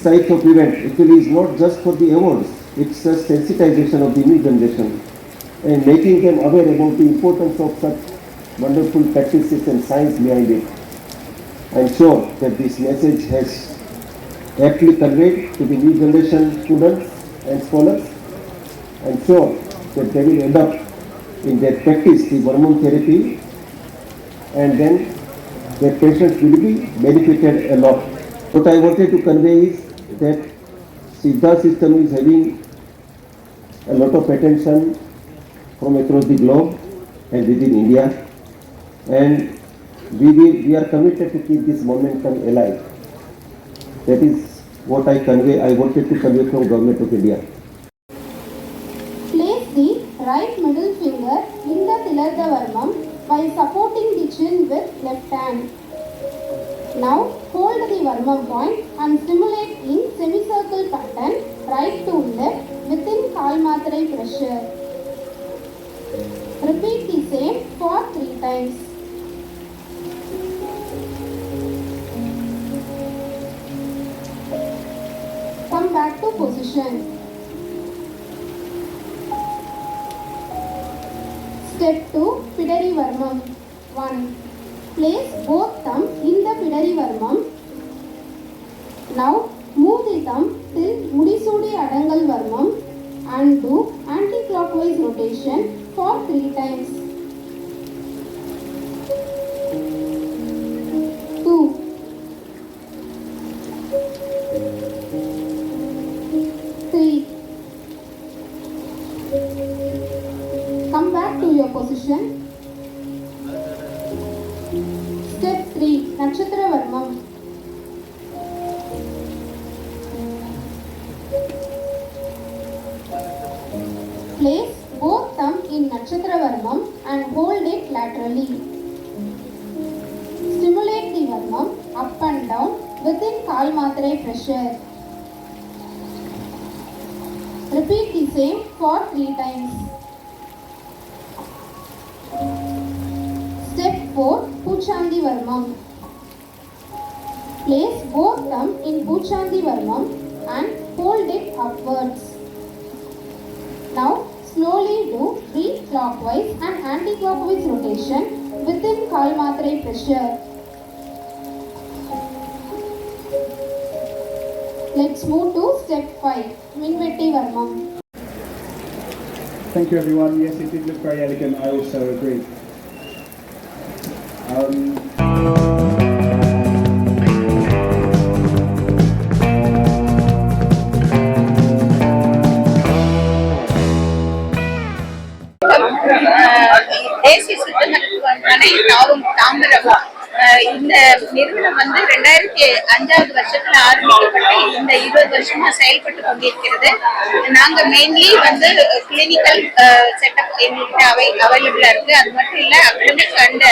type of event actually is not just for the awards, it's a sensitization of the new generation and making them aware about the importance of such wonderful practices and science behind it. I'm sure that this message has aptly conveyed to the new generation students and scholars. I'm sure that they will adopt in their practice the hormone therapy and then their patients will be benefited a lot. What I wanted to convey is that Siddha system is having a lot of attention from across the globe and within India, and we are committed to keep this momentum alive. That is what I wanted to convey from Government of India. Place the right middle finger in the Tilarda Varmam by supporting the chin with left hand. Now hold the Varmam point and stimulate in semicircle pattern right to left within Kalmatrai pressure. Repeat the same for 3 times. Come back to position. Step 2, Pidari Varmam. 1. Place both thumbs in the Pidari Varmam. Now move the thumb till Mudisudi Adangal Varmam and do anti-clockwise rotation for 3 times. 2. 3. Come back to your position. Step 3, Nakshatra Varmam. Place both thumbs in Nakshatra Varmam and hold it laterally. Stimulate the Varmam up and down within Kalmatrai pressure. Repeat the same for 3 times. Step 4, Puchandi Varmam. Place both thumbs in Puchandi Varmam and hold it upwards. Now slowly do 3 clockwise and anti-clockwise rotation within Kalmatrai pressure. Let's move to step 5, Minvetti Varmam. Thank you everyone. Yes, it did look very elegant. I also agree. தேசிய சித்த மருத்துவமனை தாம்பரம் இந்த நிறுவனம் 2005வது வருஷத்துல ஆரம்பிக்கப்பட்டு இந்த 20 வருஷமா செயல்பட்டு கொண்டிருக்கிறது. நாங்க மெயின்லி கிளினிக்கல் செட்டப் எங்ககிட்ட அவைலபிளா இருக்கு. அது மட்டும் இல்ல academic and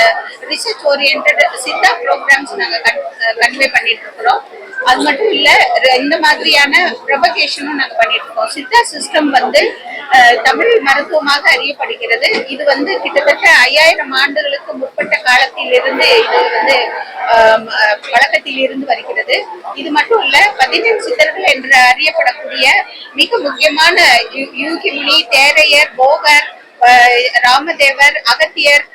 research oriented Siddha programs நாங்க கன்வே பண்ணிட்டு இருக்கிறோம். அது மட்டும் இல்ல இந்த மாதிரியான ப்ரொபகேஷனும் நாங்க பண்ணிட்டு இருக்கோம். சித்தா சிஸ்டம் தமிழ் மருத்துவமாக அறியப்படுகிறது. இது கிட்டத்தட்ட 5000 ஆண்டுகளுக்கு முற்பட்ட காலத்தில் இருந்து இது வழக்கத்தில் இருந்து வருகிறது. இது மட்டும் இல்ல 17 சித்தர்கள் என்று அறியப்படக்கூடிய மிக முக்கியமான யூகிமுனி, தேரையர், போகர், ராமதேவர், அகத்தியர்,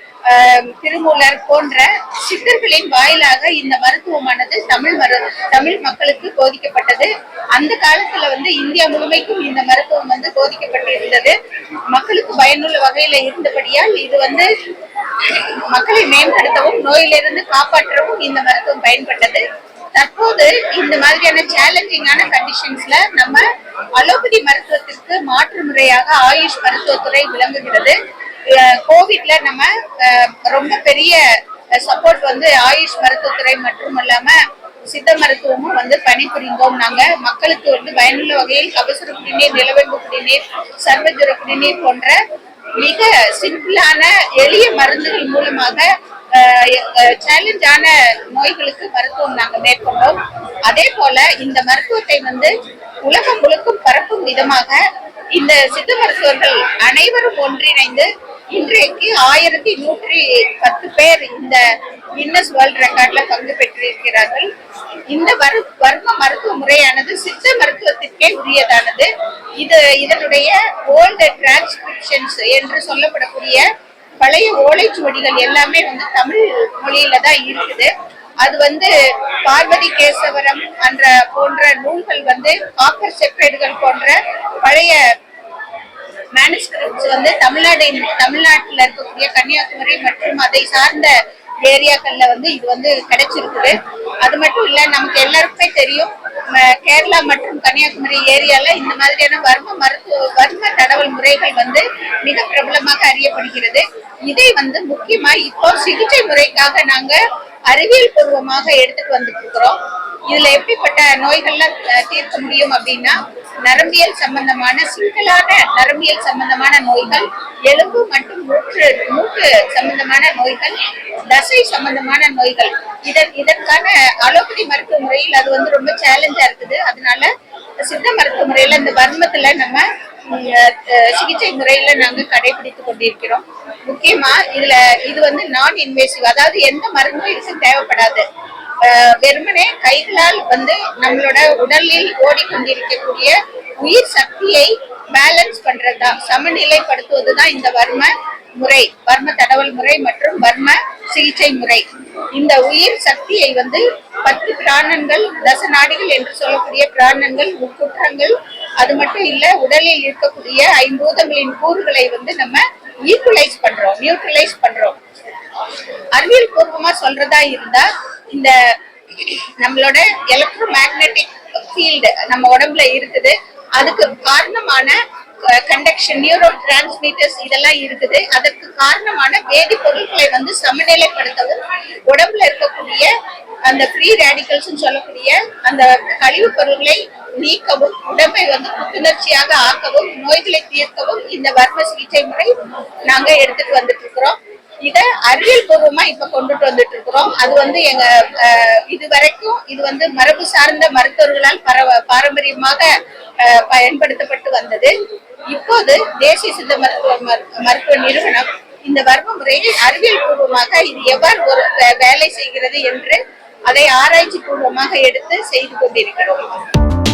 திருமூலர் போன்ற சித்தர்களின் வாயிலாக இந்த மருத்துவமானது தமிழ் மக்களுக்கு போதிக்கப்பட்டது. அந்த காலத்துல இந்தியா முழுமைக்கும் இந்த மருத்துவம் போதிக்கப்பட்டு இருந்தது. மக்களுக்கு பயனுள்ள வகையில இருந்தபடியால் இது மக்களை மேம்படுத்தவும் நோயிலிருந்து காப்பாற்றவும் இந்த மருத்துவம் பயன்பட்டது. தற்போது இந்த மாதிரியான சேலஞ்சிங்கான கண்டிஷன்ஸ்ல நம்ம அலோபதி மருத்துவத்திற்கு மாற்று முறையாக ஆயுஷ் மருத்துவத்துறை விளங்குகிறது. கோவிட்ல நம்ம ரொம்ப பெரிய சப்போர்ட் ஆயுஷ் மருத்துவத்துறை மற்றும் இல்லாம சித்த மருத்துவமும் பணிபுரிந்தோம். நாங்க மக்களுக்கு பயனுள்ள வகையில் கபசுர குடிநீர், நிலவேம்பு குடிநீர், சர்வஜுர குடிநீர் போன்ற மிக சிம்பிளான எளிய மருந்துகள் மூலமாக சேலஞ்சான நோய்களுக்கு மருத்துவம் நாங்க மேற்கொண்டோம். அதே போல இந்த மருத்துவத்தை உலகம் முழுக்கும் பரப்பும் விதமாக இந்த சித்த மருத்துவர்கள் அனைவரும் ஒன்றிணைந்து இன்றைக்கு 1110 பேர் இந்த கின்னஸ் வேர்ல்ட் ரெக்கார்ட்ல பங்கு பெற்றிருக்கிறார்கள். இந்த வர்ம மருத்துவ முறையானது சித்த மருத்துவத்திற்கே உரியதானது. இதனுடைய ஓல்டு டிரான்ஸ்கிரிப்ஷன்ஸ் என்று சொல்லப்படக்கூடிய பழைய ஓலைச்சுவடிகள் எல்லாமே தமிழ் மொழியில தான் இருக்குது. அது பார்வதி கேசவரம் என்ற போன்ற நூல்கள் காப்பர் செப்பேடுகள் போன்ற பழைய மேனுஸ்கிரிப்ட்ஸ் தமிழ்நாட்டுல இருக்கக்கூடிய கன்னியாகுமரி மற்றும் அதை சார்ந்த ஏரியாக்கள்ல இது கிடைச்சிருக்குது. அது மட்டும் இல்ல, நமக்கு எல்லாருக்குமே தெரியும், கேரளா மற்றும் கன்னியாகுமரி ஏரியால இந்த மாதிரியான வர்ம தடவல் முறைகள் மிக பிரபலமாக அறியப்படுகிறது. இதை முக்கியமா இப்போ சிகிச்சை முறைக்காக நாங்க அறிவியல் பூர்வமாக எடுத்துட்டு வந்துட்டு இருக்கிறோம். இதுல எப்படிப்பட்ட நோய்கள்லாம் தீர்க்க முடியும் அப்படின்னா, நரம்பியல் சம்பந்தமான சிக்கலான நரம்பியல் சம்பந்தமான நோய்கள், எலும்பு மற்றும் மூட்டு சம்பந்தமான நோய்கள், தசை சம்பந்தமான நோய்கள். இதற்கான அலோபதி மருத்துவ முறையில் அது ரொம்ப சேலஞ்சா இருக்குது. அதனால சித்த மருத்துவ முறையில இந்த வர்மத்துல நம்ம சிகிச்சை முறையில நாங்க கடைபிடித்துக் கொண்டிருக்கிறோம். முக்கியமா இது நான் இன்வேசிவ், அதாவது எந்த மருந்தும் இதுக்கு தேவைப்படாது. வெறுமனே கைகளால் நம்மளோட உடலில் ஓடிக்கொண்டிருக்கக்கூடிய உயிர் சக்தியை பேலன்ஸ் பண்றதுதான், சமநிலைப்படுத்துவதுதான் இந்த வர்ம தடவல் முறை மற்றும் வர்ம சிகிச்சை முறை. இந்த உயிர் சக்தியை 10 பிராணங்கள், தசநாடிகள் என்று சொல்லக்கூடிய பிராணங்கள், முக்குற்றங்கள், அது மட்டும் இல்ல உடலில் இருக்கக்கூடிய ஐம்பூதங்களின் கூறுகளை நம்ம ஈக்குவலைஸ் பண்றோம், நியூட்ரலைஸ் பண்றோம். அறிவியல் பூர்வமா சொல்றதா இருந்தா, இந்த நம்மளோட எலக்ட்ரோ மேக்னெட்டிக் ஃபீல்டு நம்ம உடம்புல இருக்குது. அதுக்கு காரணமான கண்டக்ஷன், நியூரோ டிரான்ஸ்மிட்டர்ஸ் இதெல்லாம் இருக்குது. அதற்கு காரணமான வேதிப்பொருட்களை சமநிலைப்படுத்தவும், உடம்புல இருக்கக்கூடிய அந்த ஃப்ரீ ரேடிக்கல்ஸ் சொல்லக்கூடிய அந்த கழிவு பொருட்களை நீக்கவும், உடம்பை புத்துணர்ச்சியாக ஆக்கவும், நோய்களை தீர்க்கவும் இந்த வர்ம சிகிச்சை முறை நாங்க எடுத்துட்டு வந்துட்டு இருக்கிறோம். இத அறிவியல் பூர்வமா இப்ப கொண்டுட்டு வந்துட்டு இருக்கிறோம். அது எங்க இதுவரைக்கும் இது மரபு சார்ந்த மருத்துவர்களால் பாரம்பரியமாக பயன்படுத்தப்பட்டு வந்தது. இப்போது தேசிய சித்த மருத்துவ நிறுவனம் இந்த வர்ம முறையை அறிவியல் பூர்வமாக இது எவ்வாறு வேலை செய்கிறது என்று அதை ஆராய்ச்சி பூர்வமாக எடுத்து செய்து கொண்டிருக்கிறோம்.